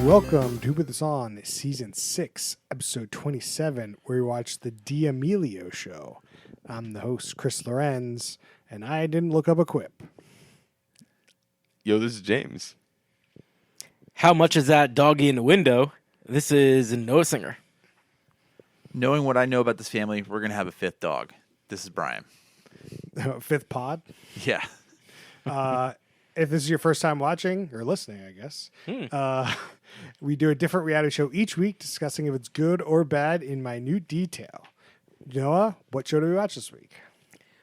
Welcome to Who Put This On, Season 6, Episode 27, where we watch The D'Amelio Show. I'm the host, Chris Lorenz, and I didn't look up a quip. Yo, this is James. How much is that doggy in the window? This is Noah Singer. Knowing what I know about this family, we're going to have a fifth dog. This is Brian. Fifth pod. Yeah. If this is your first time watching, or listening, I guess, we do a different reality show each week discussing if it's good or bad in minute detail. Noah, what show do we watch this week?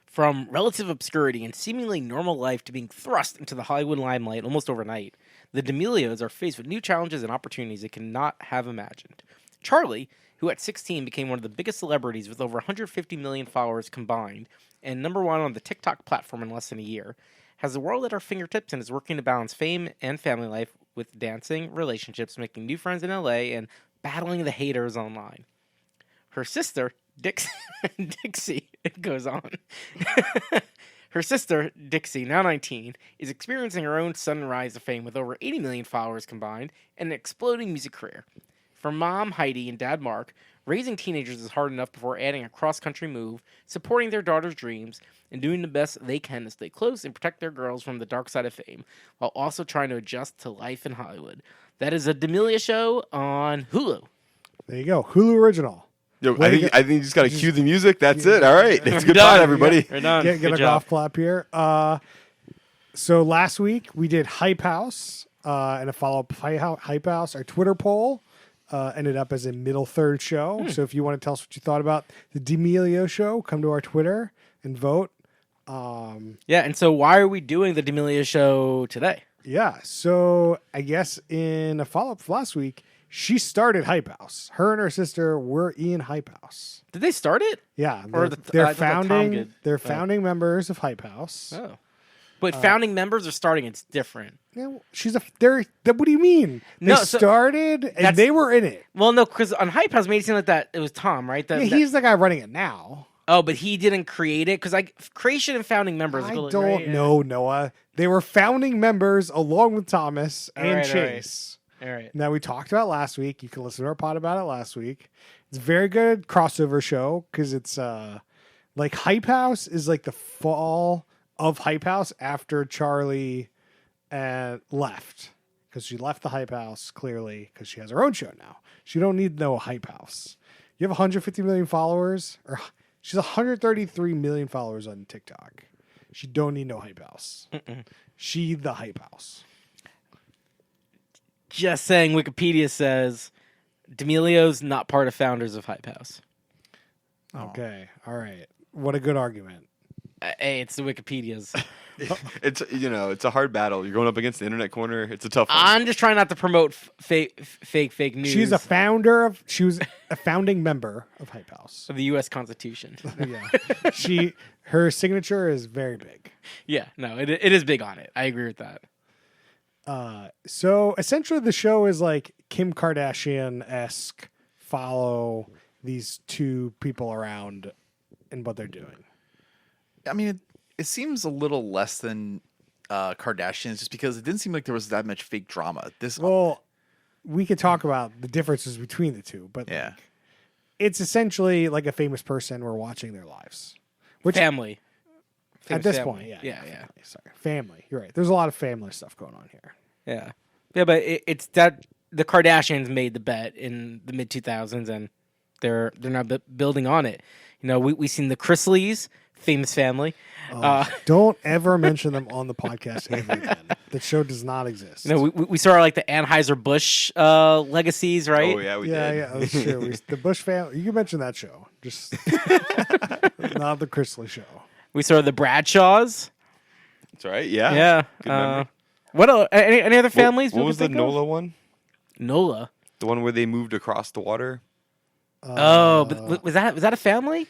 From relative obscurity and seemingly normal life to being thrust into the Hollywood limelight almost overnight, the D'Amelios are faced with new challenges and opportunities they cannot have imagined. Charlie, who at 16 became one of the biggest celebrities with over 150 million followers combined and number one on the TikTok platform in less than a year, has the world at her fingertips and is working to balance fame and family life with dancing, relationships, making new friends in LA, and battling the haters online. Her sister, Dixie, it goes on. Her sister, Dixie, now 19, is experiencing her own sudden rise to fame with over 80 million followers combined and an exploding music career. For mom, Heidi, and dad, Mark, raising teenagers is hard enough before adding a cross-country move, supporting their daughter's dreams, and doing the best they can to stay close and protect their girls from the dark side of fame, while also trying to adjust to life in Hollywood. That is a D'Amelio Show on Hulu. There you go. Hulu original. Yo, I think you just got to cue the music. That's it. All right. It's We're goodbye, done. everybody. We're done. Get Good a job. golf clap here. So last week we did Hype House and a follow-up Hype House. Our Twitter poll ended up as a middle third show. So if you want to tell us what you thought about the D'Amelio Show, come to our Twitter and vote. Yeah, and so why are we doing the D'Amelio Show today? Yeah, so I guess in a follow-up from last week, she started Hype House. Her and her sister were in Hype House. Did they start it? Yeah, Or they're I thought Tom founding. did. They're founding members of Hype House. Oh. But founding members are starting, it's different. Yeah, what do you mean? They No, so started and that's- they were in it. Well, no, because on Hype House made it seem like that it was Tom, right? Yeah, he's the guy running it now. Oh, but he didn't create it? Because creation and founding members... I go- don't right? know, Noah. They were founding members along with Thomas All and right, all right. Chase. All right. Now, we talked about last week. You can listen to our pod about it last week. It's a very good crossover show because it's like Hype House is like the fall of Hype House after Charlie left. Because she left the Hype House, clearly, because she has her own show now. She don't need no Hype House. You have 150 million followers, or she's 133 million followers on TikTok. She don't need no Hype House. She the Hype House. Just saying, Wikipedia says D'Amelio's not part of founders of Hype House. Okay, all right. What a good argument. Hey, it's the Wikipedia's. It's a hard battle. You're going up against the internet corner. It's a tough one. I'm just trying not to promote fake news. She was a founding member of Hype House. of the U.S. Constitution. Yeah. Her signature is very big. Yeah, no, it is big on it. I agree with that. So essentially the show is like Kim Kardashian-esque, follow these two people around and what they're doing. I mean, it seems a little less than Kardashians just because it didn't seem like there was that much fake drama. Well, we could talk about the differences between the two, but Yeah. like, it's essentially like a famous person we're watching their lives. Family. At Famous this family. point, yeah. Yeah. Family, sorry. Family. You're right. There's a lot of family stuff going on here. Yeah. Yeah, but it's that the Kardashians made the bet in the mid 2000s, and they're now building on it. You know, we seen the Chrisleys, famous family. Don't ever mention them on the podcast ever again. The show does not exist. You know, we saw like the Anheuser-Busch legacies, right? Oh, yeah, we yeah, did. yeah, that's true. The Bush family. You can mention that show, just not the Chrisley show. We saw the Bradshaws. That's right. Yeah. Yeah. Good memory. What else? Any other families? What we was could the think of? NOLA one? NOLA. The one where they moved across the water? But was that a family?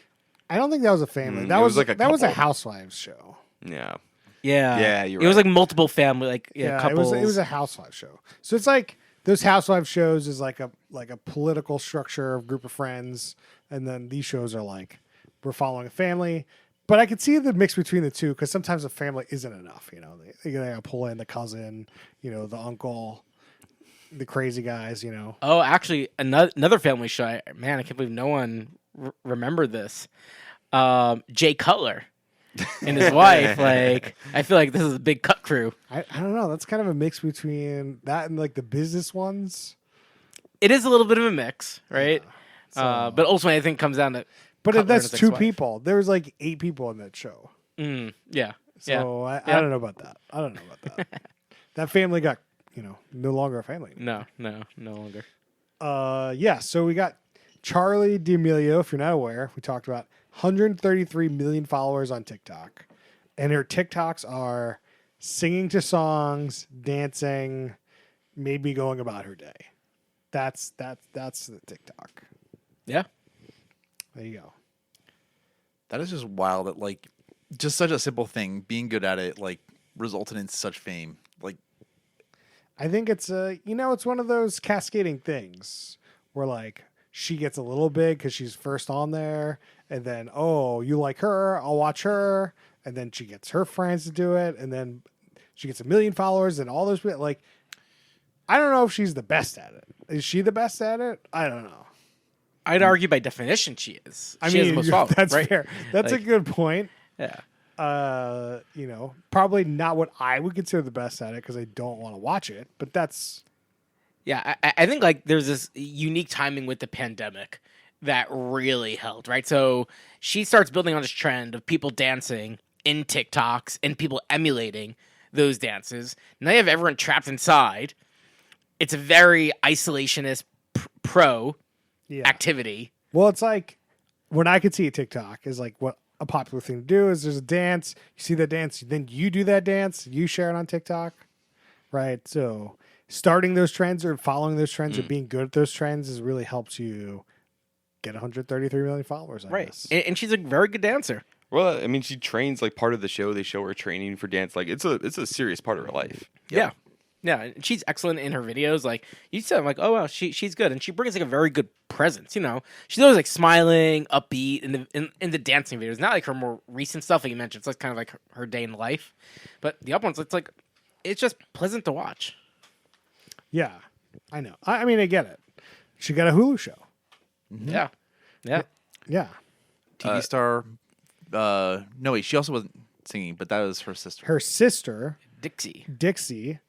I don't think that was a family. That it was was like a that was a couple. Housewives show. Yeah. Yeah. Yeah, you're It was right. like multiple family, like Yeah, couples. it was a Housewives show. So it's like those Housewives shows is like a political structure of group of friends, and then these shows are like we're following a family. But I could see the mix between the two because sometimes a family isn't enough. You know, they gotta pull in the cousin, you know, the uncle. the crazy guys, you know. Oh, actually, another family show. Man, I can't believe no one remembered this. Jay Cutler and his wife. Like, I feel like this is a big cut crew. I don't know. That's kind of a mix between that and like the business ones. It is a little bit of a mix, right? So- But ultimately, I think it comes down to. But Cutler and that's his two ex-wife. people. There was like 8 people in that show. Yeah. So I Yeah. don't know about that. I don't know about that. That family got, no longer a family anymore. No longer. Yeah, so we got Charlie D'Amelio, if you're not aware, we talked about 133 million followers on TikTok. And her TikToks are singing to songs, dancing, maybe going about her day. That's the TikTok. Yeah. There you go. That is just wild that like just such a simple thing, being good at it, like resulted in such fame. Like I think it's it's one of those cascading things where like she gets a little big because she's first on there, and then you like her, I'll watch her, and then she gets her friends to do it, and then she gets 1 million followers, and all those people. Like, I don't know if she's the best at it. Is she the best at it? I don't know. I'd argue by definition she is. I She has mean, the most followers, that's right? fair. That's a Like- good point. Yeah. Probably not what I would consider the best at it because I don't want to watch it, but that's. Yeah, I think like there's this unique timing with the pandemic that really helped, right? So she starts building on this trend of people dancing in TikToks and people emulating those dances. Now you have everyone trapped inside. It's a very isolationist pro Yeah. activity. Well, it's like when I could see a TikTok is like what a popular thing to do is there's a dance, you see that dance, then you do that dance, you share it on TikTok, right? So starting those trends or following those trends or being good at those trends is really helps you get 133 million followers. I guess. And she's a very good dancer. Well, I mean, she trains like part of the show. They show her training for dance. Like it's a serious part of her life. Yeah. Yeah, and she's excellent in her videos. Like you said, I'm like, oh wow, she's good, and she brings like a very good presence. She's always like smiling, upbeat in the dancing videos. Not like her more recent stuff, like you mentioned. It's like kind of like her day in life, but the up ones, it's just pleasant to watch. Yeah, I know. I mean, I get it. She got a Hulu show. Yeah, yeah. Yeah, TV star. No, wait, she also wasn't singing, but that was her sister. her sister Dixie. Dixie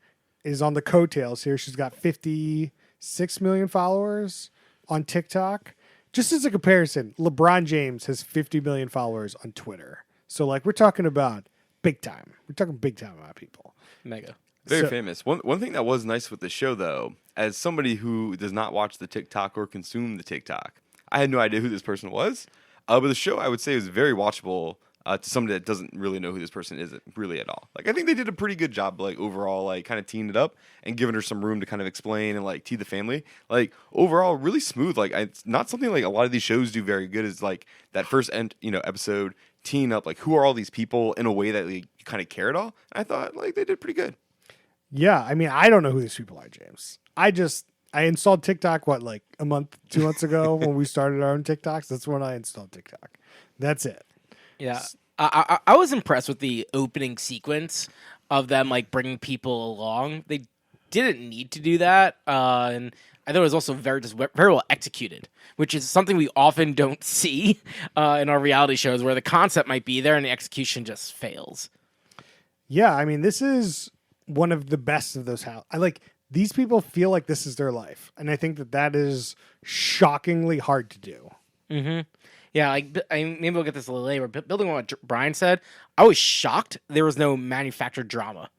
is on the coattails here. She's got 56 million followers on TikTok. Just as a comparison, LeBron James has 50 million followers on Twitter. So, like, we're talking about big time. We're talking big time about people. Mega. Very So- famous. One thing that was nice with the show, though, as somebody who does not watch the TikTok or consume the TikTok, I had no idea who this person was. But the show, I would say, was very watchable to somebody that doesn't really know who this person is really at all. Like, I think they did a pretty good job, like, overall, like, kind of teeing it up and giving her some room to kind of explain and, like, tee the family. Like, overall, really smooth. Like, it's not something, like, a lot of these shows do very good is, like, that first, episode teeing up, like, who are all these people in a way that, like, you kind of care at all. And I thought, like, they did pretty good. Yeah, I mean, I don't know who these people are, James. I installed TikTok, like a month, 2 months ago when we started our own TikToks. That's when I installed TikTok. That's it. Yeah, I was impressed with the opening sequence of them like bringing people along. They didn't need to do that, and I thought it was also very well executed, which is something we often don't see in our reality shows, where the concept might be there and the execution just fails. Yeah, I mean, this is one of the best of those. These people feel like this is their life, and I think that is shockingly hard to do. Mm-hmm. Yeah, maybe we'll get this a little later. But building on what Brian said, I was shocked there was no manufactured drama.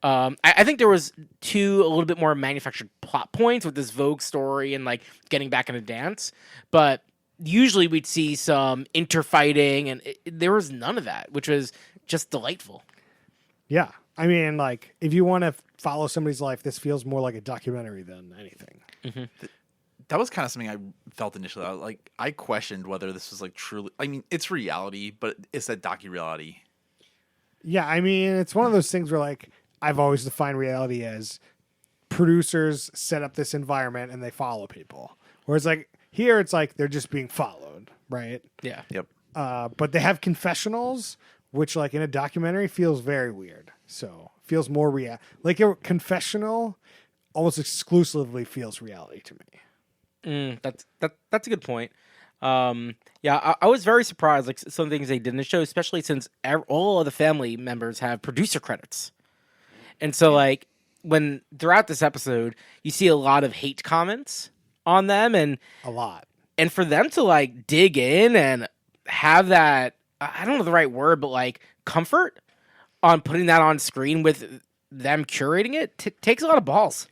I think there was a little bit more manufactured plot points with this Vogue story and like getting back into dance, but usually we'd see some interfighting, and there was none of that, which was just delightful. Yeah, I mean, like if you want to follow somebody's life, this feels more like a documentary than anything. That was kind of something I felt initially. I questioned whether this was like truly. I mean, it's reality, but it's that docu-reality. Yeah, I mean, it's one of those things where like I've always defined reality as producers set up this environment and they follow people. Whereas like here, it's like they're just being followed, right? Yeah. Yep. But they have confessionals, which like in a documentary feels very weird. So feels more like a confessional. almost exclusively feels reality to me. That's a good point. I was very surprised, like some things they did in the show, especially since all of the family members have producer credits, and so like when throughout this episode you see a lot of hate comments on them, and A lot. for them to like dig in and have that, I don't know the right word, but like comfort on putting that on screen with them curating it takes a lot of balls.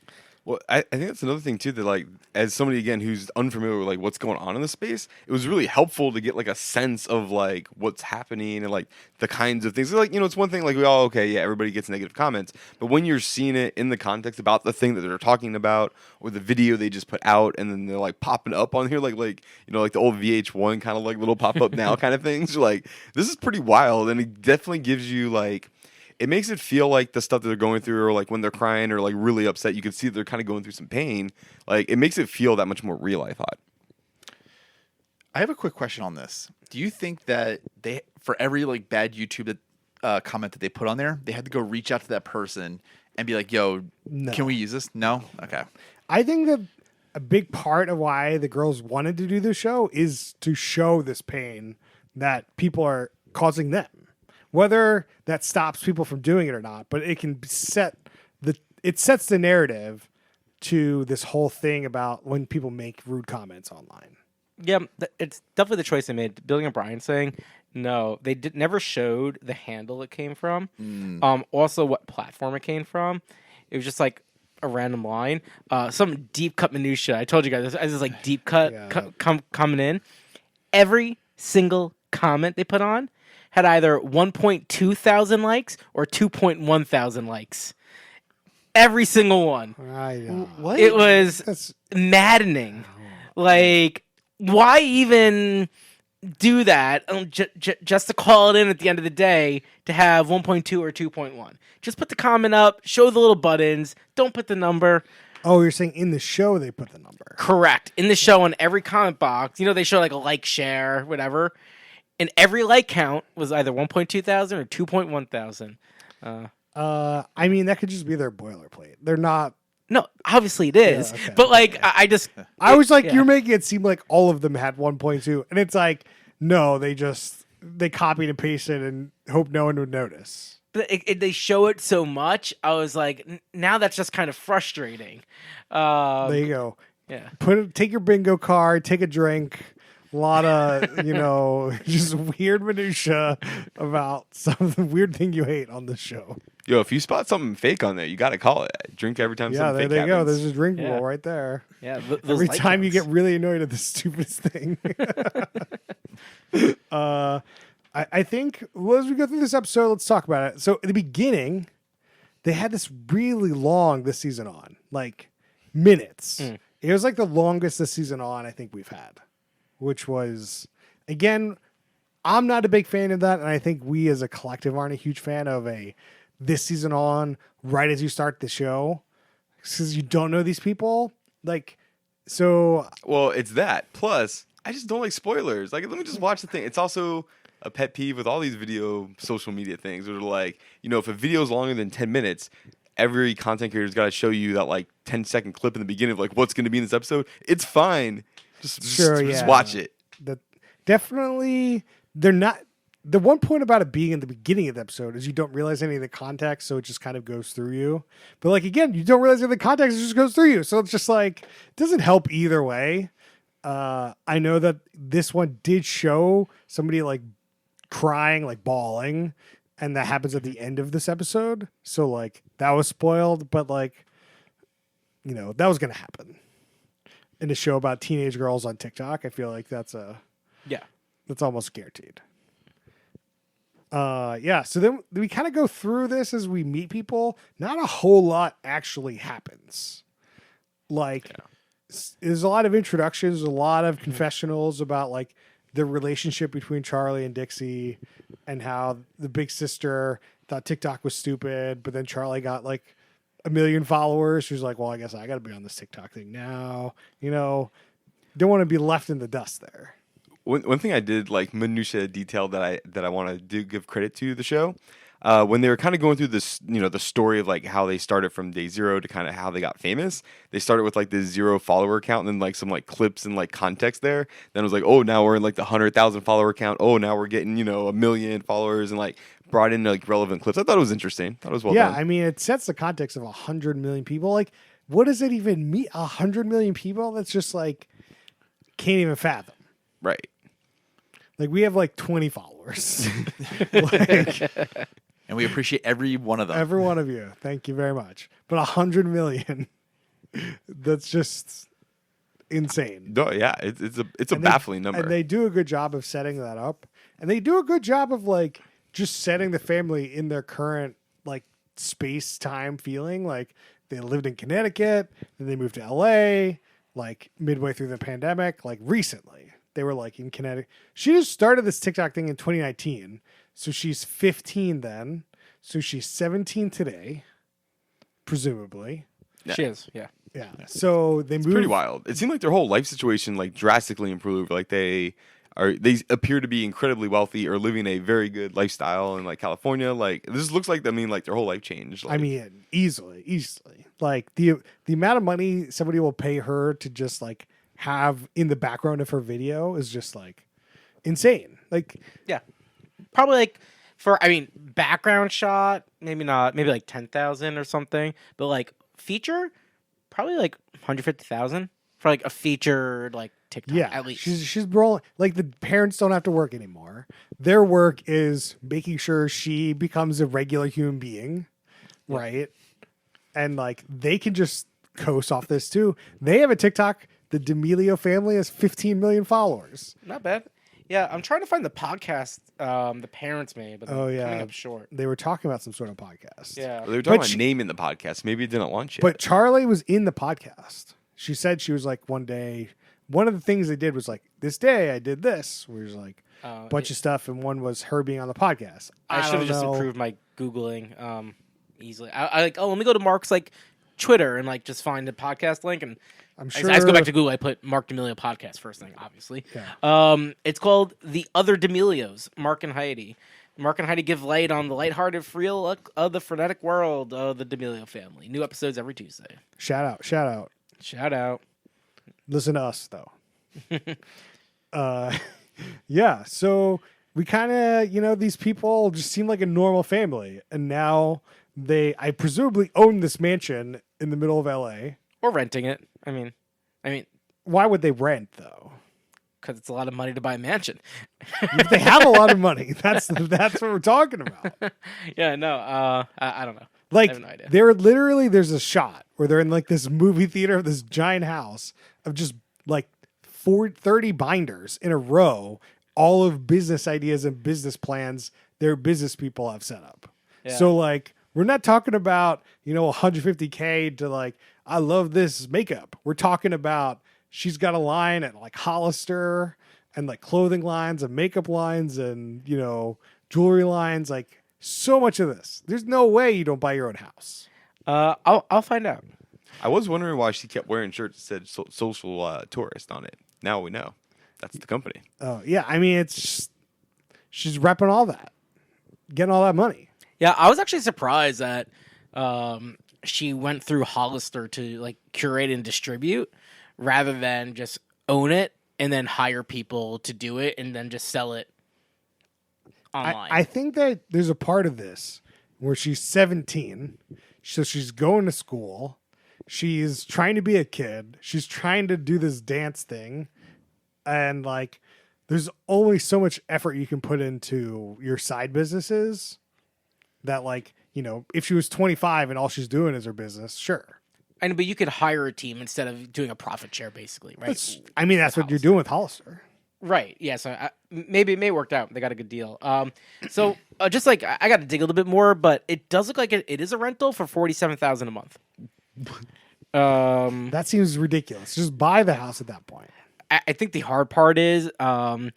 Well, I think that's another thing too, that like as somebody again who's unfamiliar with like what's going on in the space, it was really helpful to get like a sense of like what's happening and like the kinds of things. Like, you know, it's one thing like we all everybody gets negative comments, but when you're seeing it in the context about the thing that they're talking about or the video they just put out, and then they're like popping up on here like you know, like the old VH1 kind of like little pop up now kind of things. You're like, this is pretty wild, and it definitely gives you like. It makes it feel like the stuff that they're going through, or like when they're crying or like really upset, you can see they're kind of going through some pain. Like it makes it feel that much more real, I thought. I have a quick question on this. Do you think that they, for every like bad YouTube comment that they put on there, they had to go reach out to that person and be like, "Yo, No. can we use this?" No. Okay. I think that a big part of why the girls wanted to do this show is to show this pain that people are causing them. Whether that stops people from doing it or not, but it can sets the narrative to this whole thing about when people make rude comments online. Yeah, it's definitely the choice they made. Billy and Brian saying no, they never showed the handle it came from. Also, what platform it came from. It was just like a random line. Some deep cut minutia. I told you guys this is like deep cut coming in. Every single comment they put on had either 1.2 thousand likes or 2.1 thousand likes. Every single one. What? It was That's maddening. Like, why even do that just to call it in at the end of the day to have 1.2 or 2.1? Just put the comment up, show the little buttons, don't put the number. Oh, you're saying in the show they put the number. Correct. In the show, in every comment box, you know, they show like a like, share, whatever. And every like count was either 1.2 thousand or 2.1 thousand. I mean, that could just be their boilerplate. They're not. No, obviously it is. Yeah, okay. But like, I just. I was like, yeah. you're making it seem like all of them had 1.2, and it's like, no, they copied and pasted and hope no one would notice. But they show it so much, I was like, now that's just kind of frustrating. There you go. Yeah. Take your bingo card, take a drink. A lot of, you know, just weird minutia about some weird thing you hate on the show. Yo, if you spot something fake on there, you got to call it. Drink every time Yeah, something there fake you go. happens. There's a drink Yeah. rule right there. Yeah. Every time you get really annoyed at the stupidest thing. I think, well, as we go through this episode, let's talk about it. So at the beginning, they had this really long this season on, like minutes. It was like the longest this season on I think we've had, which was, again, I'm not a big fan of that, and I think we as a collective aren't a huge fan of this season on right as you start the show, because you don't know these people. Like, so Well, it's that. Plus, I just don't like spoilers. Like, let me just watch the thing. It's also a pet peeve with all these video social media things where they're like, you know, if a video is longer than 10 minutes, every content creator's got to show you that like 10-second clip in the beginning of like what's going to be in this episode. It's fine. Just watch it. that definitely they're not. The one point about it being in the beginning of the episode is you don't realize any of the context, so it just kind of goes through you. But like, again, you don't realize any of the context, it just goes through you. So it's just like, it doesn't help either way. I know that this one did show somebody like crying, like bawling, and that happens at the end of this episode. So like that was spoiled, but like, you know, that was going to happen in a show about teenage girls on TikTok. I feel like that's almost guaranteed. So then we kind of go through this as we meet people. Not a whole lot actually happens. Like, there's a lot of introductions, a lot of confessionals about like the relationship between Charlie and Dixie, and how the big sister thought TikTok was stupid, but then Charlie got like 1 million followers. She was like, well, I guess I got to be on this TikTok thing now. You know, don't want to be left in the dust there. One thing I did like minutia detail that I want to give credit to the show. when they were kind of going through this, the story of like how they started from day zero to kind of how they got famous. They started with like this 0 follower count and then like some like clips and like context there. Then it was like, oh, now we're in like the 100,000 follower count. Oh, now we're getting 1 million followers and like brought in like relevant clips. I thought it was interesting. Thought it was well Yeah, done. I mean, it sets the context of 100 million people. Like, what does it even mean? 100 million people? That's just like can't even fathom. Right. Like, we have like 20 followers. Like, And we appreciate every one of them. every one of you, thank you very much. But 100 million, that's just insane. No, yeah, it's a And they- baffling number. And they do a good job of setting that up. And they do a good job of like just setting the family in their current like space time feeling. Like they lived in Connecticut, then they moved to LA, like midway through the pandemic, like recently. They were like in Connecticut. She just started this TikTok thing in 2019. So she's 15 then. So she's 17 today, presumably. She is, yeah. Yeah. So they moved. Pretty wild. It seemed like their whole life situation like drastically improved. Like they appear to be incredibly wealthy or living a very good lifestyle in like California. Like this looks like like their whole life changed. Like, I mean, easily. Like the amount of money somebody will pay her to just like have in the background of her video is just like insane. Like, Yeah. Probably like background shot, maybe not, maybe like 10,000 or something, but like feature, probably like 150,000 for like a featured like TikTok yeah, at least. she's rolling. Like the parents don't have to work anymore. Their work is making sure she becomes a regular human being, right? And like they can just coast off this too. They have a TikTok. The D'Amelio family has 15 million followers. Not bad. Yeah, I'm trying to find the podcast the parents made, but Oh, I'm yeah. coming up short. They were talking about some sort of podcast. Yeah. they were talking But about naming the podcast. Maybe it didn't launch yet. But Charlie was in the podcast. She said she was like one day. One of the things they did was like this day I did this. Where was like a bunch of stuff, and one was her being on the podcast. I should don't have just know. improved my Googling easily. I like, let me go to Mark's like Twitter and like just find the podcast link, and I'm I sure. just go back to Google. I put Mark D'Amelio podcast first thing, obviously. Yeah. It's called The Other D'Amelios, Mark and Heidi. Mark and Heidi give light on the lighthearted, free look of the frenetic world of the D'Amelio family. New episodes every Tuesday. Shout out! Shout out! Shout out. Listen to us though. Yeah. So we kind of, these people just seem like a normal family, and now I presumably own this mansion in the middle of LA. Or renting it. I mean, Why would they rent though? because it's a lot of money to buy a mansion. If they have a lot of money, that's what we're talking about. Yeah, no, I don't know. Like I have no idea. there's a shot where they're in like this movie theater of this giant house of just like 30 binders in a row, all of business ideas and business plans their business people have set up. Yeah. So like we're not talking about, 150K to like, I love this makeup. We're talking about she's got a line at like Hollister and like clothing lines and makeup lines and, jewelry lines, like so much of this. There's no way you don't buy your own house. I'll find out. I was wondering why she kept wearing shirts that said social tourist on it. Now we know. That's the company. Oh, yeah. I mean, she's repping all that, getting all that money. Yeah, I was actually surprised that she went through Hollister to like curate and distribute rather than just own it and then hire people to do it and then just sell it online. I think that there's a part of this where she's 17, so she's going to school. She's trying to be a kid. She's trying to do this dance thing. And like, there's only so much effort you can put into your side businesses that like, if she was 25 and all she's doing is her business, sure. I know, but you could hire a team instead of doing a profit share, basically, right? That's what you're doing with Hollister. Right. Yeah. So maybe it may worked out. They got a good deal. So just like I got to dig a little bit more, but it does look like it is a rental for $47,000 a month. That seems ridiculous. Just buy the house at that point. I think the hard part is, right.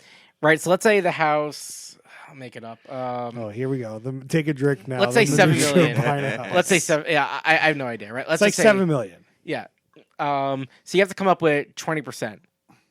So let's say the house. I'll make it up. Oh, here we go. Take a drink now. Let's say The 7 minutia million. of buying a house. Let's say 7. Yeah, I have no idea. Right. Let's It's like just say, 7 million. Yeah. So you have to come up with 20%,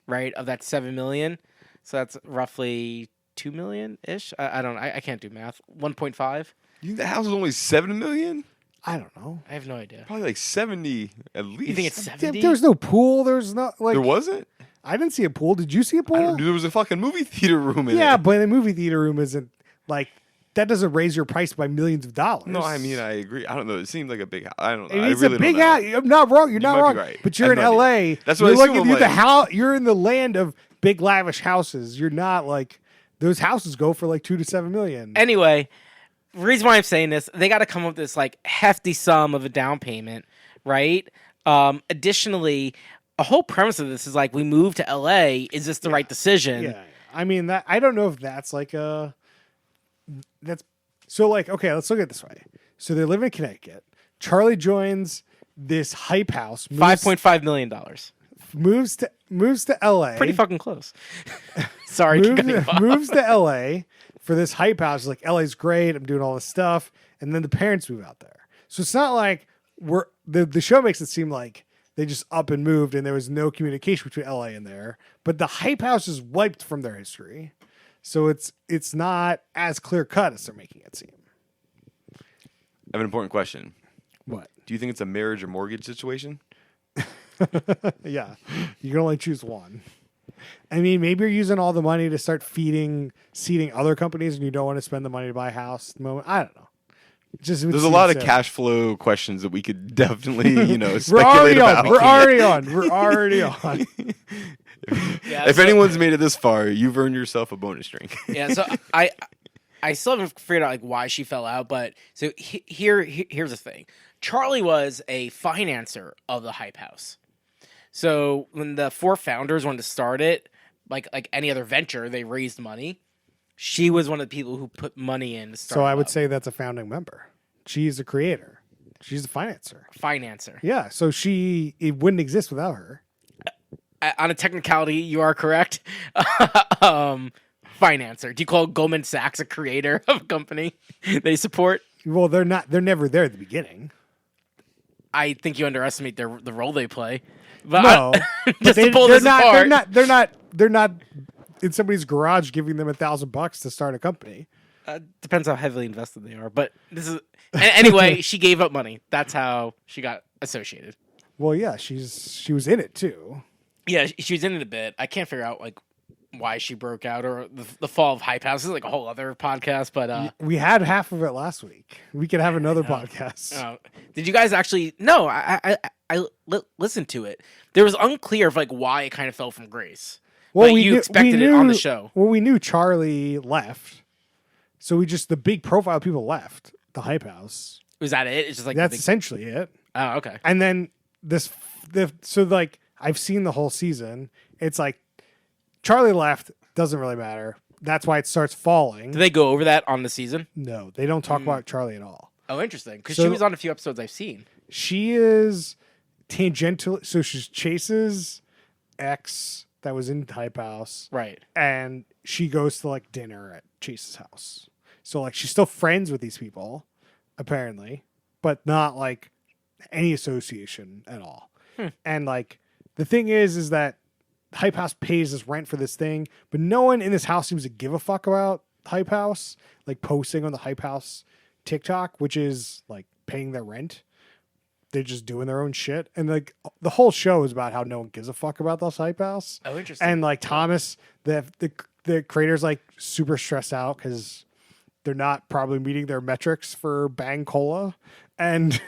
right, of that 7 million. So that's roughly 2 million ish. I don't know. I can't do math. 1.5. You think the house was only 7 million? I don't know. I have no idea. Probably like 70 at least. You think it's 70? There was no pool. There was not like There wasn't? I didn't see a pool. Did you see a I pool? don't, there was a fucking movie theater room in Yeah, it. but a movie theater room isn't like that. Doesn't raise your price by millions of dollars. No, I mean I agree. I don't know. It seemed like a big house. I don't know. It's I really a big don't know. house. I'm not wrong. You're not might be wrong. right. But I you're have in no LA. idea. That's what you're I assume. looking I'm at the like- house. You're in the land of big lavish houses. You're not like those houses go for like 2 to 7 million. Anyway, the reason why I'm saying this, they got to come up with this like hefty sum of a down payment, right? Additionally, a whole premise of this is like we moved to LA. Is this the right decision? Yeah, I mean that. I don't know if that's like a. That's so like okay. Let's look at it this way. So they live in Connecticut. Charlie joins this hype house. $5.5 million. Moves to L.A. Pretty fucking close. Sorry, keep cutting you off. moves to L.A. for this hype house. Like L.A.'s great. I'm doing all this stuff, and then the parents move out there. So it's not like the show makes it seem like they just up and moved, and there was no communication between L.A. and there. But the hype house is wiped from their history, so it's not as clear cut as they're making it seem. I have an important question. What? Do you think it's a marriage or mortgage situation? Yeah, you can only choose one. I mean, maybe you're using all the money to start seeding other companies, and you don't want to spend the money to buy a house at the moment. I don't know. There's a lot of cash flow questions that we could definitely, We're speculate already about. on. We're already on. Yeah, If so- anyone's made it this far, you've earned yourself a bonus drink. Yeah, so I still haven't figured out like why she fell out, but so here's the thing. Charlie was a financer of the hype house. So when the 4 founders wanted to start it, like any other venture, they raised money. She was one of the people who put money in to start So I it would up. say that's a founding member. She's a creator. She's a financer. Financer. Yeah, so it wouldn't exist without her. On a technicality, you are correct. Financer. Do you call Goldman Sachs a creator of a company they support? Well, they're not. They're never there at the beginning. I think you underestimate the role they play. But No, but just to pull they're this not. apart. They're not in somebody's garage giving them $1,000 to start a company. Depends how heavily invested they are. But this is anyway. She gave up money. That's how she got associated. Well, yeah, she was in it too. Yeah, she was in it a bit. I can't figure out like why she broke out or the fall of Hype House. This is like a whole other podcast. But We had half of it last week. We could have another podcast. did you guys actually? No, I listened to it. There was unclear of like why it kind of fell from grace. Well, But you expected it on the show. Well, we knew Charlie left, so the big profile people left the hype house. Was that it? It's just like That's the big, essentially it. oh, okay. And then I've seen the whole season. It's like Charlie left, doesn't really matter. That's why it starts falling. Did they go over that on the season? No, they don't talk about Charlie at all. Oh, interesting. Because So- she was on a few episodes I've seen. She is tangential, so she's Chase's ex that was in Hype House, Right. and she goes to like dinner at Chase's house. So like she's still friends with these people, apparently, but not like any association at all. And like the thing is that Hype House pays us rent for this thing, but no one in this house seems to give a fuck about Hype House, like posting on the Hype House TikTok, which is like paying their rent. They're just doing their own shit, and like the whole show is about how no one gives a fuck about this Hype House. Oh, interesting. And like Thomas, the creator's like super stressed out because they're not probably meeting their metrics for Bang Cola, and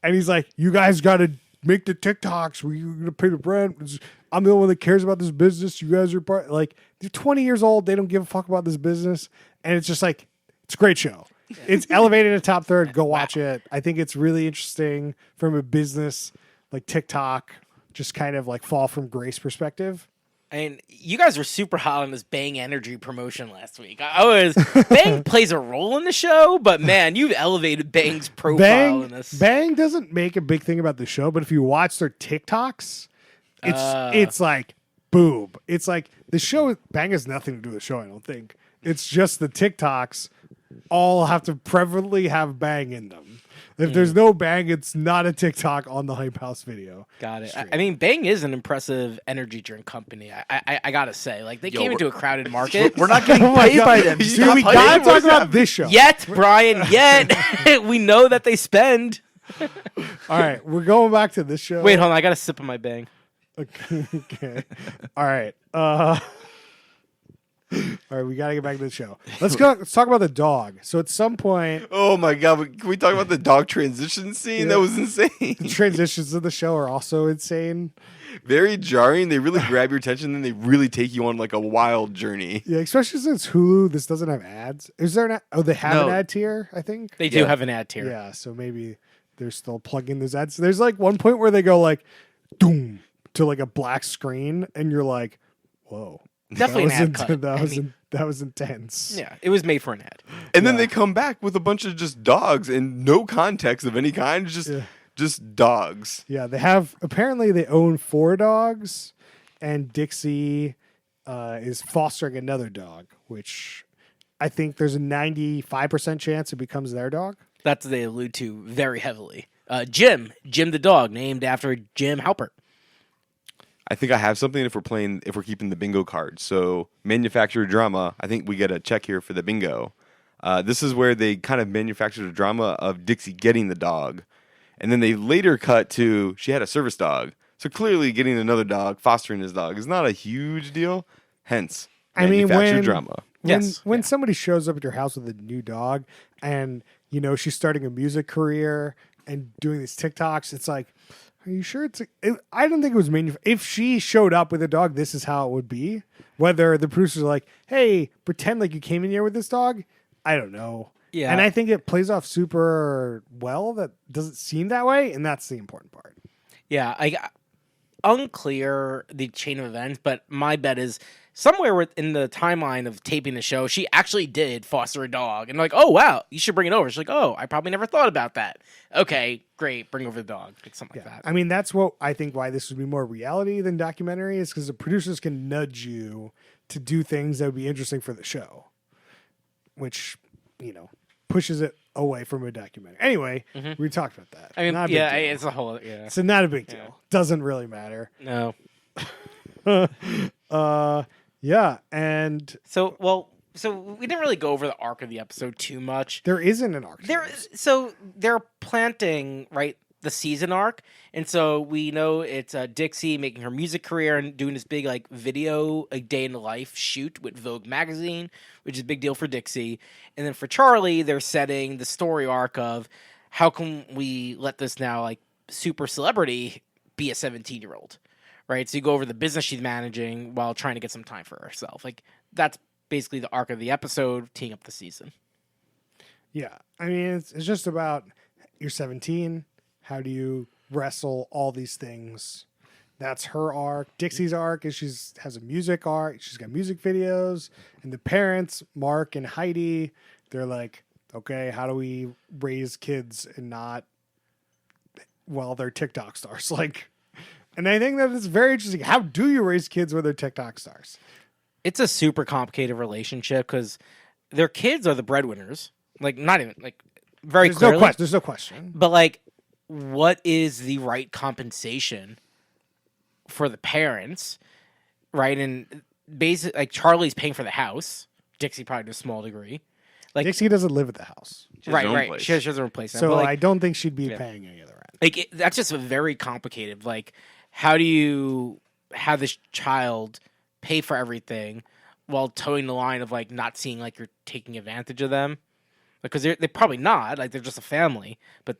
he's like, "You guys got to make the TikToks. We're gonna pay the rent. I'm the only one that cares about this business. You guys are like they're 20 years old. They don't give a fuck about this business, and it's just like it's a great show. It's elevated to top third. Go watch it. I think it's really interesting from a business like TikTok, just kind of like fall from grace perspective. And you guys were super hot on this Bang Energy promotion last week. Bang plays a role in the show, but man, you've elevated Bang's profile in this. Bang doesn't make a big thing about the show, but if you watch their TikToks, it's like boom. It's like the show. Bang has nothing to do with the show. I don't think it's just the TikToks all have to prevalently have Bang in them. If there's no bang, it's not a TikTok on the Hype House video. Got it. Straight. I mean, Bang is an impressive energy drink company. I gotta say, like they Yo, came into a crowded market. We're not getting Oh my paid God. by them. Dude, Stop we hyping gotta us talk up. about this show. Yet, Brian, yet we know that they spend. All right, we're going back to this show. Wait, hold on. I got to sip of my Bang. Okay. All right. All right, we gotta get back to the show. Let's go. Let's talk about the dog. So at some point, Oh my god! Can we talk about the dog transition scene? Yeah. That was insane. the transitions of the show are also insane. Very jarring. They really grab your attention, then they really take you on like a wild journey. Yeah, especially since Hulu, this doesn't have ads. Is there an ad? Oh, they have No. an ad tier, I think. They do Yeah. have an ad tier. Yeah, so maybe they're still plugging those ads. There's like one point where they go like, doom, to like a black screen, and you're like, whoa. Definitely an that ad was, cut. that I was mean- that was intense. Yeah, it was made for an ad. And then Yeah. they come back with a bunch of just dogs and no context of any kind. Yeah. Just dogs. Yeah, they have apparently they own 4 dogs, and Dixie is fostering another dog, which I think there's a 95% chance it becomes their dog. That's what they allude to very heavily. Jim the dog, named after Jim Halpert. I think I have something if we're keeping the bingo card. So manufacturer drama, I think we get a check here for the bingo. This is where they kind of manufactured a drama of Dixie getting the dog. And then they later cut to she had a service dog. So clearly getting another dog, fostering his dog is not a huge deal. Hence, I mean, manufactured when- drama. Yes, When yeah. somebody shows up at your house with a new dog and she's starting a music career and doing these TikToks, it's like, are you sure I don't think it was if she showed up with a dog, this is how it would be. Whether the producers are like, hey, pretend like you came in here with this dog, I don't know. Yeah. And I think it plays off super well. That doesn't seem that way, and that's the important part. Yeah, unclear the chain of events, but my bet is somewhere in the timeline of taping the show, she actually did foster a dog, and like, oh wow, you should bring it over. She's like, oh, I probably never thought about that. Okay, great, bring over the dog, like something like that. I mean, that's what I think why this would be more reality than documentary is because the producers can nudge you to do things that would be interesting for the show, which, pushes it away from a documentary. Anyway, we talked about that. I mean, Not a big yeah, deal. it's a whole yeah. It's not a big deal. Doesn't really matter. No, Yeah, and so we didn't really go over the arc of the episode too much. there isn't an arc. to this. So they're planting the season arc, and so we know it's Dixie making her music career and doing this big video, a day in the life shoot with Vogue magazine, which is a big deal for Dixie. And then for Charlie, they're setting the story arc of how can we let this now super celebrity be a 17-year-old, right? So you go over the business she's managing while trying to get some time for herself. That's basically the arc of the episode, teeing up the season. Yeah, I mean, it's just about you're 17. How do you wrestle all these things? That's her arc. Dixie's arc is has a music arc. She's got music videos, and the parents, Mark and Heidi, they're like, okay, how do we raise kids and not, they're TikTok stars? And I think that it's very interesting. How do you raise kids when they're TikTok stars? It's a super complicated relationship because their kids are the breadwinners. Not even very There's clearly. no question. There's no question. But what is the right compensation for the parents, right? And basically, Charlie's paying for the house. Dixie probably to a small degree. Dixie doesn't live at the house, She has her own Right. place. She has her own place. now, so but, I don't think she'd be paying any other rent. that's just a very complicated. How do you have this child pay for everything while towing the line of not seeing you're taking advantage of them? Because they're probably not. They're just a family, but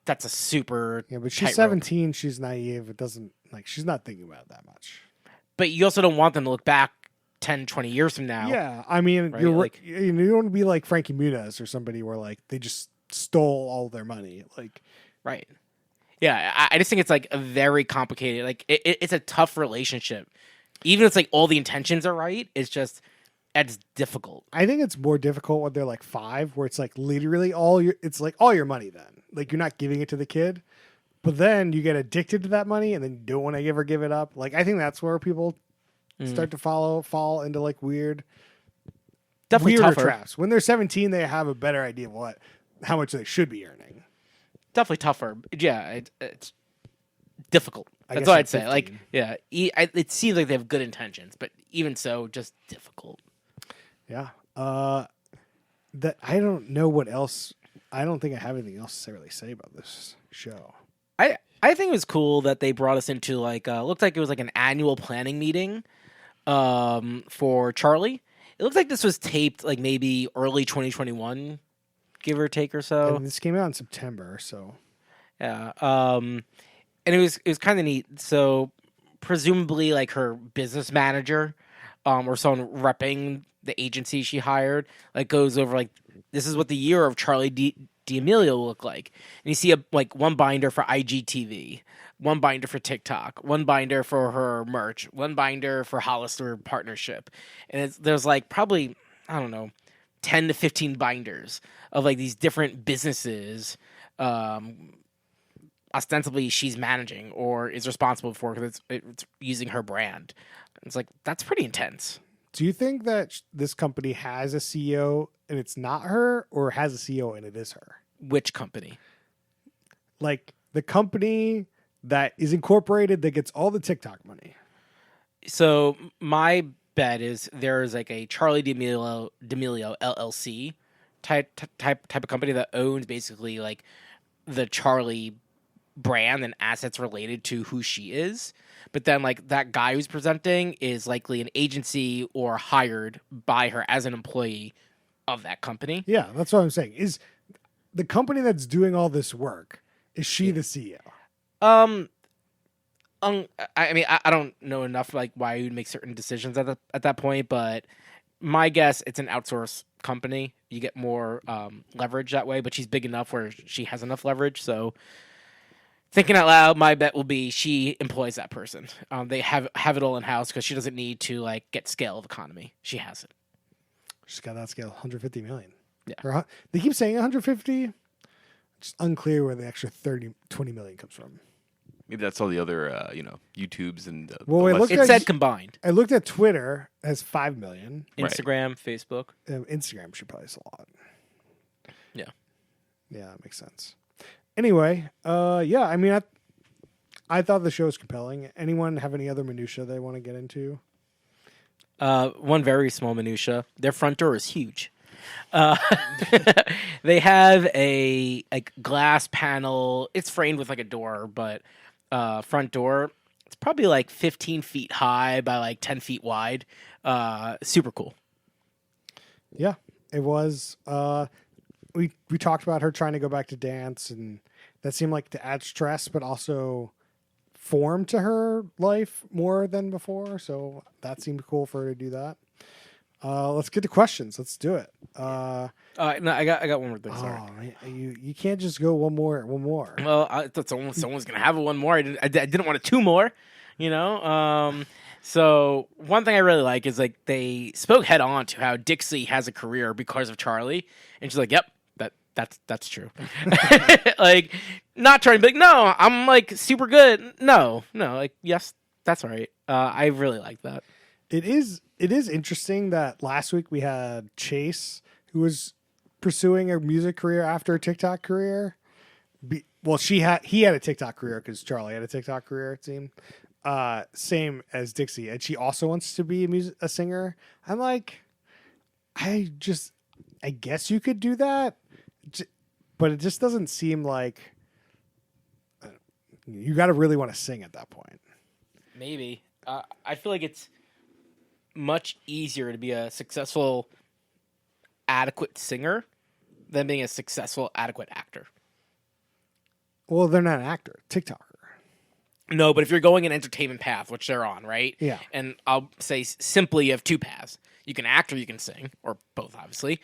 that's a super Yeah, but she's tightrope. 17. She's naive. It doesn't she's not thinking about it that much. But you also don't want them to look back 10, 20 years from now. Yeah, I mean, Right, you're like- you don't want to be like Frankie Muniz or somebody where they just stole all their money. Right. Yeah, I just think it's a very complicated. It's a tough relationship. Even if it's all the intentions are right, it's just it's difficult. I think it's more difficult when they're 5, where it's literally all your money. Then you're not giving it to the kid, but then you get addicted to that money, and then you don't want to ever give it up. I think that's where people start to fall into weird, Definitely weirder tougher. traps. When they're 17, they have a better idea of how much they should be earning. definitely tougher. Yeah, it's difficult. I That's guess what at I'd say. Like, 15. yeah, it seems like they have good intentions, but even so, just difficult. Yeah. That I don't know what else. I don't think I have anything else to really say about this show. I think it was cool that they brought us into like looked like it was like an annual planning meeting for Charlie. It looks like this was taped like maybe early 2021, give or take or so. And this came out in September, so Yeah. And it was kind of neat. So presumably like her business manager or someone repping the agency she hired like goes over like this is what the year of Charlie D'Amelio will look like. And you see like one binder for IGTV, one binder for TikTok, one binder for her merch, one binder for Hollister partnership. And there's like probably, I don't know, 10 to 15 binders of like these different businesses ostensibly she's managing or is responsible for because it's using her brand. It's like, that's pretty intense. do you think that this company has a CEO and it's not her, or has a CEO and it is her? Which company? Like the company that is incorporated that gets all the TikTok money. So my bet is there's like a Charlie D'Amelio LLC type of company that owns basically like the Charlie brand and assets related to who she is. But then like that guy who's presenting is likely an agency or hired by her as an employee of that company. Yeah, that's what I'm saying. Is the company that's doing all this work, is she the CEO? I mean, I don't know enough like why you would make certain decisions at that point, but my guess it's an outsourced company. You get more leverage that way, but she's big enough where she has enough leverage. So, thinking out loud, my bet will be she employs that person. They have it all in house because she doesn't need to like get scale of economy. She has it. She's got that scale, 150 million. Yeah. Or, they keep saying 150. It's unclear where the extra 20 million comes from. Maybe that's all the other, YouTubes and. Well, wait, look It at- said combined. I looked at Twitter, has 5 million. Right. Instagram, Facebook. Instagram should probably a lot. Yeah. Yeah, that makes sense. Anyway, yeah, I mean, I thought the show was compelling. Anyone have any other minutia they want to get into? One very small minutia. Their front door is huge. They have a like glass panel. It's framed with like a door, but front door. It's probably like 15 feet high by like 10 feet wide. Super cool. Yeah, it was. We talked about her trying to go back to dance, and that seemed like to add stress, but also form to her life more than before. So that seemed cool for her to do that. Let's get to questions. Let's do it. No, I got one more thing. Sorry. Oh, man, you can't just go one more. Well, I thought someone's gonna have one more. I didn't want two more. You know. So one thing I really like is like they spoke head on to how Dixie has a career because of Charlie, and she's like, "Yep, that's true." Like not trying to be like, "No, I'm like super good." No, like yes, that's all right. I really like that. It is interesting that last week we had Chase, who was pursuing a music career after a TikTok career. He had a TikTok career because Charlie had a TikTok career, it seemed. Same as Dixie, and she also wants to be a singer. I'm like, I guess you could do that, but it just doesn't seem like you got to really want to sing at that point. Maybe I feel like it's much easier to be a successful, adequate singer than being a successful, adequate actor. Well, they're not an actor, TikToker. No, but if you're going an entertainment path, which they're on, right? Yeah. And I'll say simply you have two paths. You can act or you can sing, or both, obviously.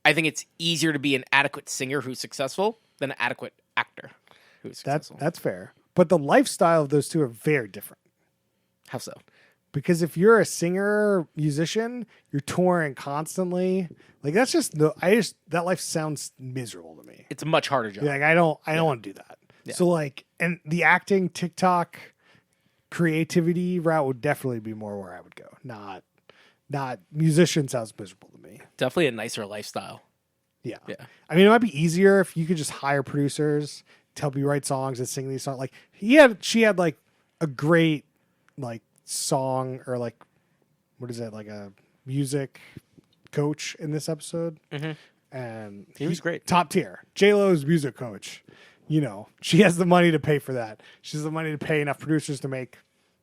I think it's easier to be an adequate singer who's successful than an adequate actor who's successful. That's fair. But the lifestyle of those two are very different. How so? Because if you're a singer, musician, you're touring constantly. Like that's just that life sounds miserable to me. It's a much harder job. Like I don't want to do that. Yeah. So like, and the acting, TikTok, creativity route would definitely be more where I would go. Not musician sounds miserable to me. Definitely a nicer lifestyle. Yeah. Yeah. I mean, it might be easier if you could just hire producers to help you write songs and sing these songs. Like she had like a great like song or like what is it, like a music coach in this episode. Mhm. And He was great. Top tier. J-Lo's music coach. You know, she has the money to pay for that. She has the money to pay enough producers to make,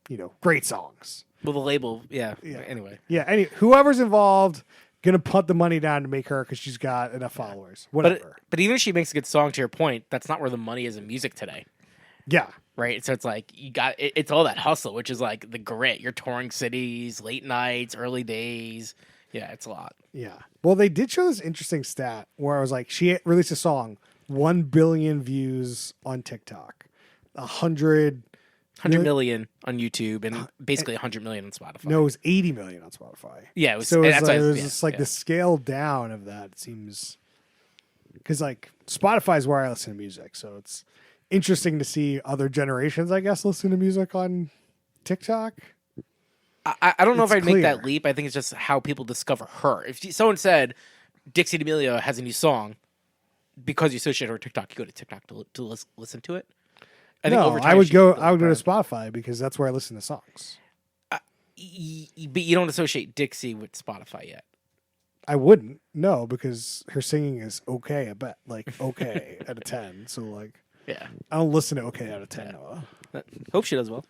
you know, great songs. Well, the label, Yeah. Anyway, Yeah, whoever's involved gonna put the money down to make her because she's got enough followers. Whatever. but even if she makes a good song, to your point, that's not where the money is in music today, Yeah. right? So it's like it's all that hustle, which is like the grit. You're touring cities, late nights, early days. Yeah, it's a lot. Yeah. Well, they did show this interesting stat where I was like, she released a song, 1 billion views on TikTok, 100 100 million on YouTube and basically 100 million on Spotify. No, it was 80 million on Spotify. Yeah, it was. So it was, that's like, why it was yeah, just like yeah. the scale down of that seems because like Spotify is where I listen to music, so it's interesting to see other generations, I guess, listen to music on TikTok. I don't know if It's I'd make that clear. leap. I think it's just how people discover her. If someone said Dixie D'Amelio has a new song, because you associate her with TikTok, you go to TikTok to listen to it. I think No, over time I would she go built to brand. Spotify because that's where I listen to songs. But you don't associate Dixie with Spotify yet. I wouldn't, no, because her singing is okay, I bet. Like okay out of 10. So like Yeah. I don't listen to okay out of 10. Noah. Hope she does well.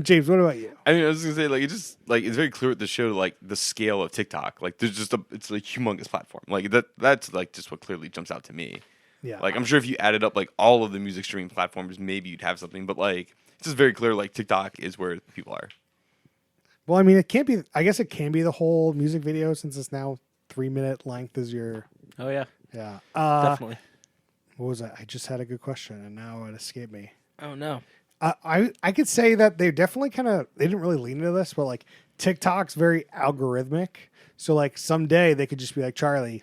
James, what about you? I mean, I was gonna say, like, it just like it's very clear with the show, like the scale of TikTok. Like, there's just it's a humongous platform. Like that's like just what clearly jumps out to me. Yeah. Like, I'm sure if you added up like all of the music streaming platforms, maybe you'd have something. But like, it's just very clear. Like, TikTok is where people are. Well, I mean, it can't be. I guess it can be the whole music video since it's now 3-minute length. Is your Oh yeah, yeah? definitely. What was that? I just had a good question and now it escaped me. Oh no. I could say that they definitely they didn't really lean into this, but like TikTok's very algorithmic. So like someday they could just be like, Charlie,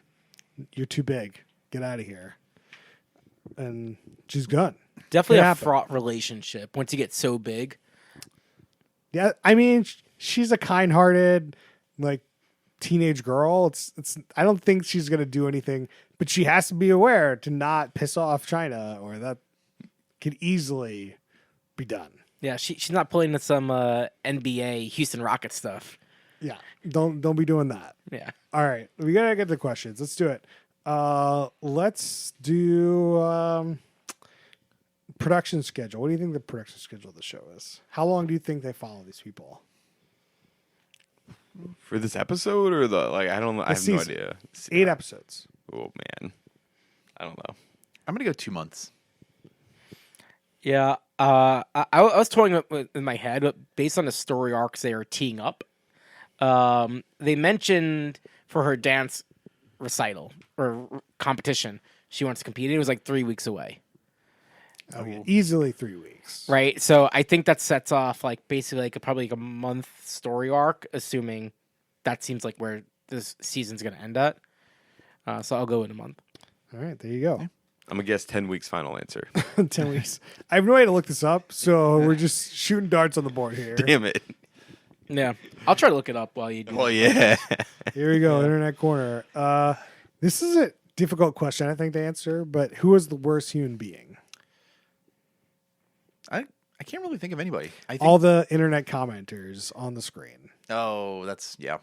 you're too big. Get out of here. And she's gone. Definitely It a happened. fraught relationship once you get so big. Yeah, I mean, she's a kind-hearted, like teenage girl. It's. I don't think she's gonna do anything, but she has to be aware to not piss off China, or that could easily be done. Yeah, she's not pulling into some NBA Houston Rockets stuff. Yeah, don't be doing that. Yeah. All right, we gotta get to questions. Let's do it. Let's do production schedule. What do you think the production schedule of the show is? How long do you think they follow these people? For this episode or the like, I don't know. I have no season. idea. 8 episodes. Oh man, I don't know. I'm gonna go 2 months. Yeah, I was toying in my head, but based on the story arcs they are teeing up, they mentioned for her dance recital or competition she wants to compete. It was like 3 weeks away, Okay, easily 3 weeks. right? So I think that sets off like basically like probably like a month story arc, assuming that seems like where this season's going to end at. So I'll go in a month. All right, there you go. I'm gonna guess 10 weeks. Final answer. 10 weeks. I have no way to look this up, so we're just shooting darts on the board here. Damn it. Yeah, I'll try to look it up while you do. Well, yeah. Here we go, Internet Corner. This is a difficult question, I think, to answer, but who was the worst human being? I can't really think of anybody. I think. All the internet commenters on the screen. Oh, that's yeah.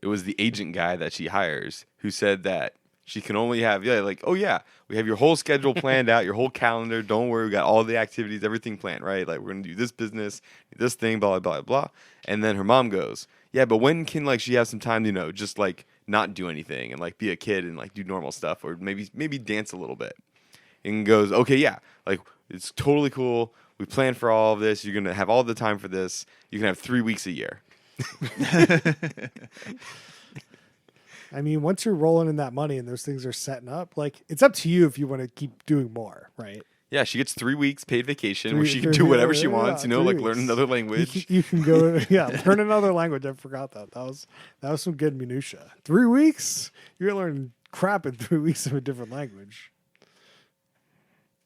It was the agent guy that she hires who said that she can only have, like, oh yeah, we have your whole schedule planned out, your whole calendar. Don't worry, we got all the activities, everything planned, right? Like, we're gonna do this business, this thing, blah blah blah blah. And then her mom goes, yeah, but when can like she have some time to just like not do anything and like be a kid and like do normal stuff or maybe dance a little bit? And goes, okay, yeah, like it's totally cool. We planned for all of this. You're gonna have all the time for this. You can have 3 weeks a year. I mean, once you're rolling in that money and those things are setting up, like it's up to you if you want to keep doing more, right? Yeah, she gets 3 weeks paid vacation where Three- she can three- do whatever she yeah, wants, 3 like weeks. learn another language. You can go, learn another language. I forgot that. That was some good minutia. 3 weeks? You're gonna learn crap in 3 weeks of a different language.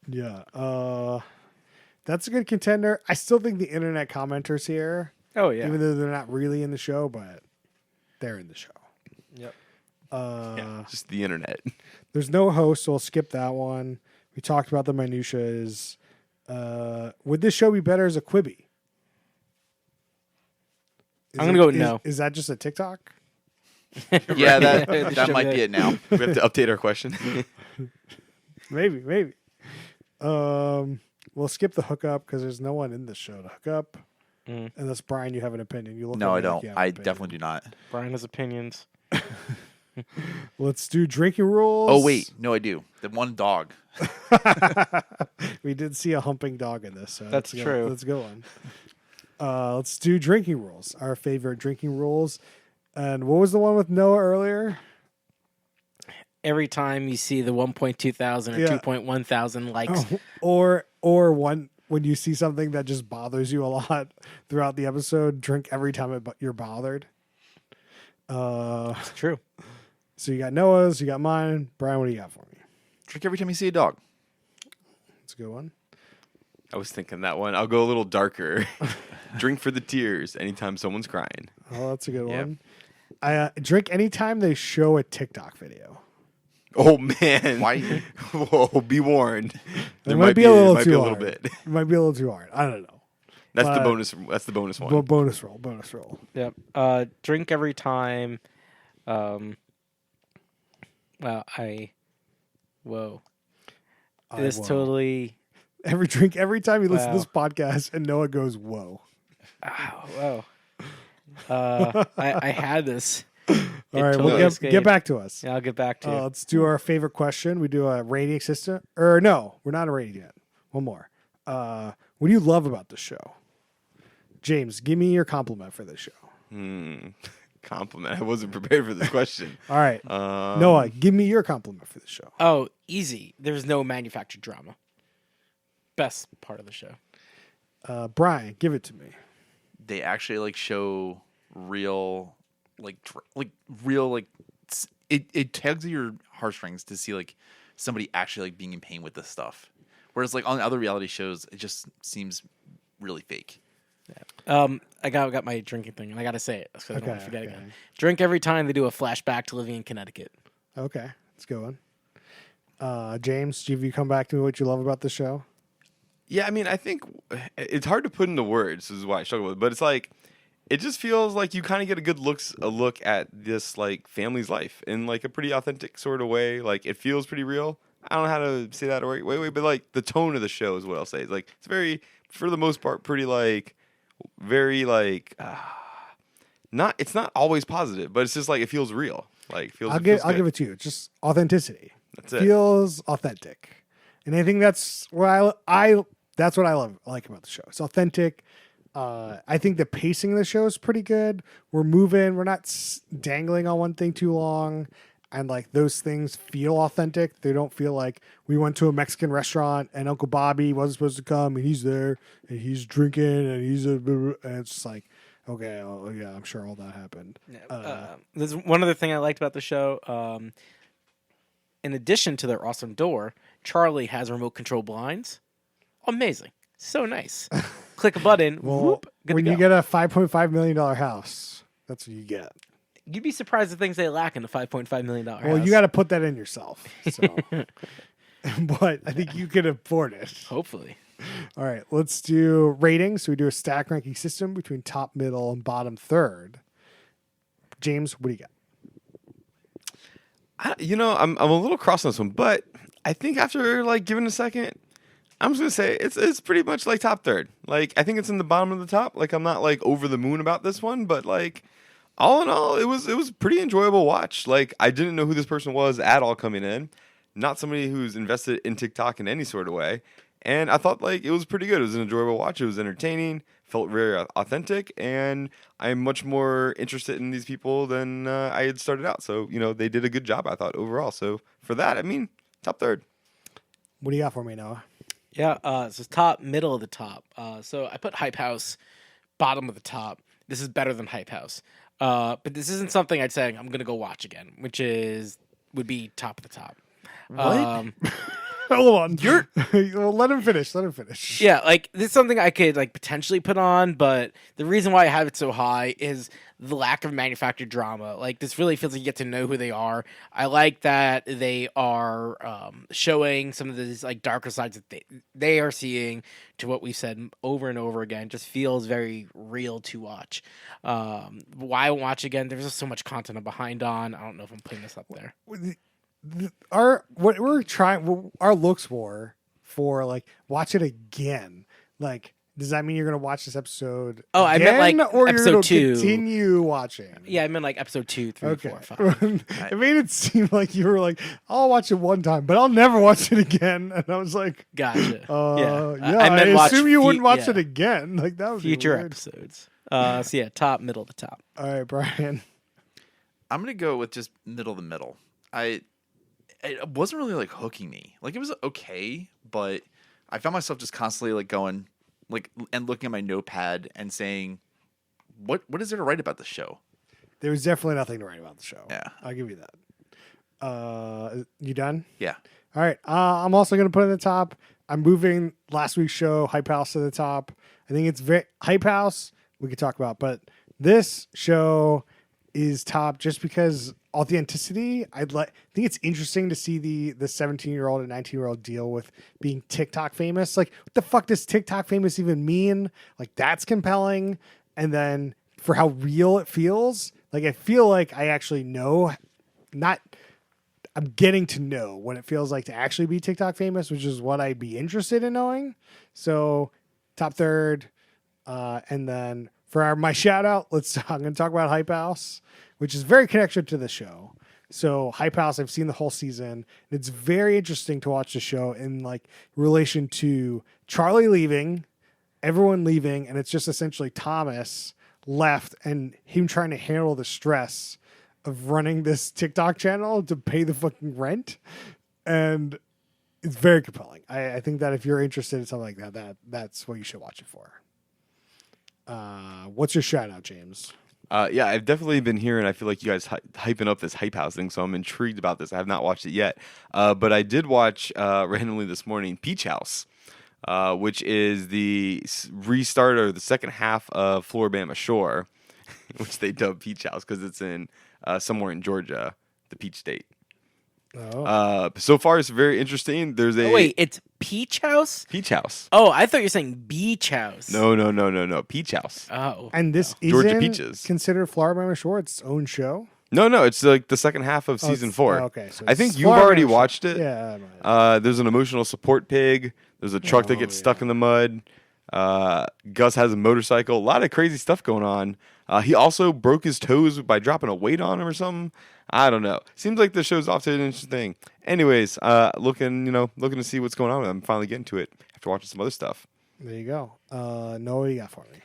Yeah, that's a good contender. I still think the internet commenters here, Oh yeah. even though they're not really in the show, but they're in the show. Yep. Just the internet. There's no host, so we'll skip that one. We talked about the minutia. Is would this show be better as a Quibi? I'm gonna go with no. Is that just a TikTok? Yeah, The that show might that- be it now. We have to update our question. Maybe. We'll skip the hookup because there's no one in this show to hook up. Unless Brian, you have an opinion. You look. No, at I me like don't. you have an I opinion. definitely do not. Brian has opinions. Let's do drinking rules. Oh wait, no, I do. The one dog. We did see a humping dog in this. So That's let's true. Let's go on. Let's do drinking rules. Our favorite drinking rules. And what was the one with Noah earlier? Every time you see the 1.2 thousand or Yeah. 2.1 thousand likes, Or one when you see something that just bothers you a lot throughout the episode, drink every time you're bothered. it's true. So you got Noah's, you got mine. Brian, what do you got for me? Drink every time you see a dog. That's a good one. I was thinking that one. I'll go a little darker. Drink for the tears anytime someone's crying. Oh, that's a good Yep. one. I drink anytime they show a TikTok video. Oh man! Why? Whoa! Be warned. It might be a little might too be a hard. little bit. It might be a little too hard. I don't know. That's the But- bonus. That's the bonus one. Bonus roll. Yep. Drink every time. Well, whoa. This whoa. totally. Every time you listen to Wow. this podcast and Noah goes, whoa. Whoa. I had this. All right, totally we'll get escaped. back to us. Yeah, I'll get back to you. Let's do our favorite question. We do a rating system. Or no, we're not a rating yet. One more. What do you love about the show? James, give me your compliment for this show. Compliment. I wasn't prepared for this question. All right. Noah, give me your compliment for the show. Oh, easy. There's no manufactured drama. Best part of the show. Brian, give it to me. They actually like show real, real it tugs at your heartstrings to see like somebody actually like being in pain with this stuff. Whereas like on other reality shows, it just seems really fake. I got my drinking thing, and I got to say it because I don't want to forget again. Drink every time they do a flashback to living in Connecticut. Okay, let's go on. James, have you come back to me what you love about the show? Yeah, I mean, I think it's hard to put into words. This is why I struggle with it. But it's like, it just feels like you kind of get a look at this like family's life in like a pretty authentic sort of way. Like it feels pretty real. I don't know how to say that wait, but like the tone of the show is what I'll say. It's like it's very, for the most part, pretty like, very like, not. It's not always positive, but it's just like it feels real. Like it feels. I'll give it to you. It's just authenticity. That's it. Feels authentic, and I think that's what that's what I like about the show. It's authentic. I think the pacing of the show is pretty good. We're moving. We're not dangling on one thing too long, and like those things feel authentic. They don't feel like we went to a Mexican restaurant and Uncle Bobby wasn't supposed to come, and he's there and he's drinking and and it's just like, okay, oh, yeah, I'm sure all that happened. There's one other thing I liked about the show. In addition to their awesome door, Charlie has remote control blinds. Amazing. So nice. Click a button. Well, whoop, good when to you go. get a $5.5 million house, that's what you get. You'd be surprised the things they lack in the $5.5 million house. Well, you got to put that in yourself. So. But I think you can afford it. Hopefully. All right, let's do ratings. So we do a stack ranking system between top, middle, and bottom third. James, what do you got? I'm a little cross on this one, but I think after like giving a second, I'm just gonna say it's pretty much like top third. Like I think it's in the bottom of the top. Like I'm not like over the moon about this one, but like all in all, it was a pretty enjoyable watch. Like I didn't know who this person was at all coming in. Not somebody who's invested in TikTok in any sort of way. And I thought like it was pretty good. It was an enjoyable watch. It was entertaining, felt very authentic, and I'm much more interested in these people than I had started out. So, they did a good job, I thought, overall. So for that, I mean, top third. What do you got for me, Noah? Yeah, so top, middle of the top. So I put Hype House bottom of the top. This is better than Hype House. But this isn't something I'd say I'm going to go watch again, which would be top of the top. What? Hold on. Well, let him finish. Yeah, like this is something I could like potentially put on, but the reason why I have it so high is the lack of manufactured drama. Like, this really feels like you get to know who they are. I like that they are showing some of these like darker sides that they are seeing to what we've said over and over again. Just feels very real to watch. Why I won't watch again? There's just so much content I'm behind on. I don't know if I'm putting this up there. What our looks for like watch it again. Like, does that mean you're gonna watch this episode? Oh, I meant, again, like, or you're episode gonna 2. continue watching. Yeah, I meant like episode 2, 3, Okay. 4, 5. It made it seem like you were like, I'll watch it one time, but I'll never watch it again. And I was like, Gotcha. I meant watch assume you wouldn't watch yeah, it again. Like, that would future be weird. episodes. So yeah, top, middle to top. All right, Brian. I'm gonna go with just middle to middle. It wasn't really like hooking me. Like, it was okay, but I found myself just constantly like going like and looking at my notepad and saying, what is there to write about the show? There was definitely nothing to write about the show. Yeah. I'll give you that. You done? Yeah. All right. I'm also going to put it at the top. I'm moving last week's show, Hype House, to the top. I think it's Hype House we could talk about, but this show is top just because authenticity. I think it's interesting to see the 17-year-old and 19-year-old deal with being TikTok famous. Like, what the fuck does TikTok famous even mean? Like, that's compelling. And then for how real it feels, like, I feel like I actually know, I'm getting to know what it feels like to actually be TikTok famous, which is what I'd be interested in knowing. So, top third. And then for my shout out, I'm going to talk about Hype House, which is very connected to the show. So Hype House, I've seen the whole season. And it's very interesting to watch the show in like relation to Charlie leaving, everyone leaving, and it's just essentially Thomas left and him trying to handle the stress of running this TikTok channel to pay the fucking rent. And it's very compelling. I think that if you're interested in something like that's what you should watch it for. What's your shout out, James? Yeah, I've definitely been hearing. I feel like you guys hyping up this Hype House thing, so I'm intrigued about this. I have not watched it yet, but I did watch randomly this morning Peach House, which is the restart or the second half of Floribama Shore, which they dub Peach House because it's in somewhere in Georgia, the Peach State. Oh. So far, it's very interesting. There's a Wait, it's Peach House? Peach House. Oh, I thought you were saying Beach House. No. Peach House. Oh. And this Georgia isn't Peaches. considered Floribama Shore its own show? No, it's like the second half of season it's- 4. okay, so I think it's you've already Floribama Shore. watched it. Yeah. I might. There's an emotional support pig. There's a truck that gets stuck in the mud. Gus has a motorcycle. A lot of crazy stuff going on. He also broke his toes by dropping a weight on him or something. I don't know. Seems like the show's off to an interesting thing. Anyways, looking to see what's going on. I'm finally getting to it after watching some other stuff. There you go. Noah, what you got for me?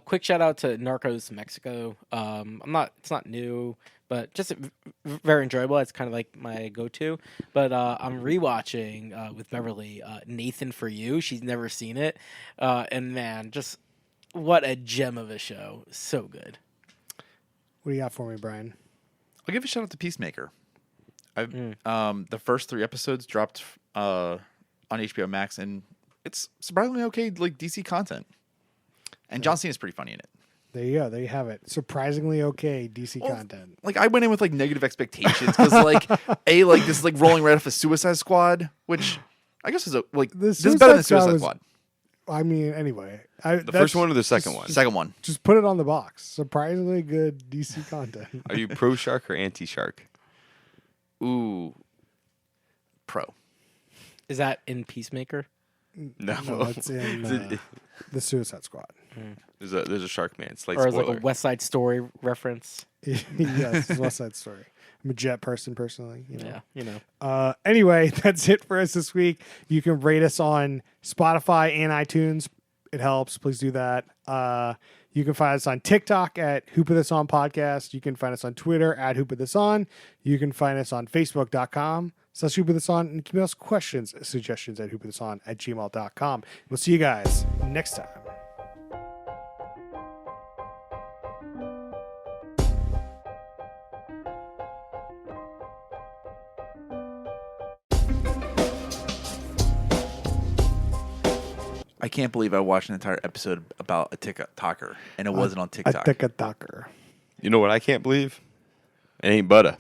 Quick shout out to Narcos Mexico. It's not new, but just very enjoyable. It's kind of like my go-to. But I'm rewatching with Beverly Nathan For You. She's never seen it, and man, just what a gem of a show. So good. What do you got for me, Brian? I'll give a shout out to Peacemaker. The first 3 episodes dropped on HBO Max, and it's surprisingly okay, like DC content. And John Cena's pretty funny in it. There you go. There you have it. Surprisingly okay DC content. Like, I went in with like negative expectations because like this is like rolling right off of Suicide Squad, which I guess is this is better than Suicide Squad. I mean, anyway. The first one or the second one? Second one. Just put it on the box. Surprisingly good DC content. Are you pro shark or anti shark? Ooh, pro. Is that in Peacemaker? No, No, it's in the Suicide Squad. there's a shark man. Slight Or is it spoiler. like a West Side Story reference? Yes, it's West Side Story. I'm a Jet person personally. You know. Yeah, you know. Anyway, that's it for us this week. You can rate us on Spotify and iTunes. It helps. Please do that. You can find us on TikTok at Who Put This On Podcast. You can find us on Twitter at Who Put This On. You can find us on Facebook.com/Who Put This On. And keep us questions, suggestions at whoputthison@gmail.com. We'll see you guys next time. I can't believe I watched an entire episode about a TikToker and it wasn't on I TikTok. think a docker. You know what I can't believe? It ain't butter.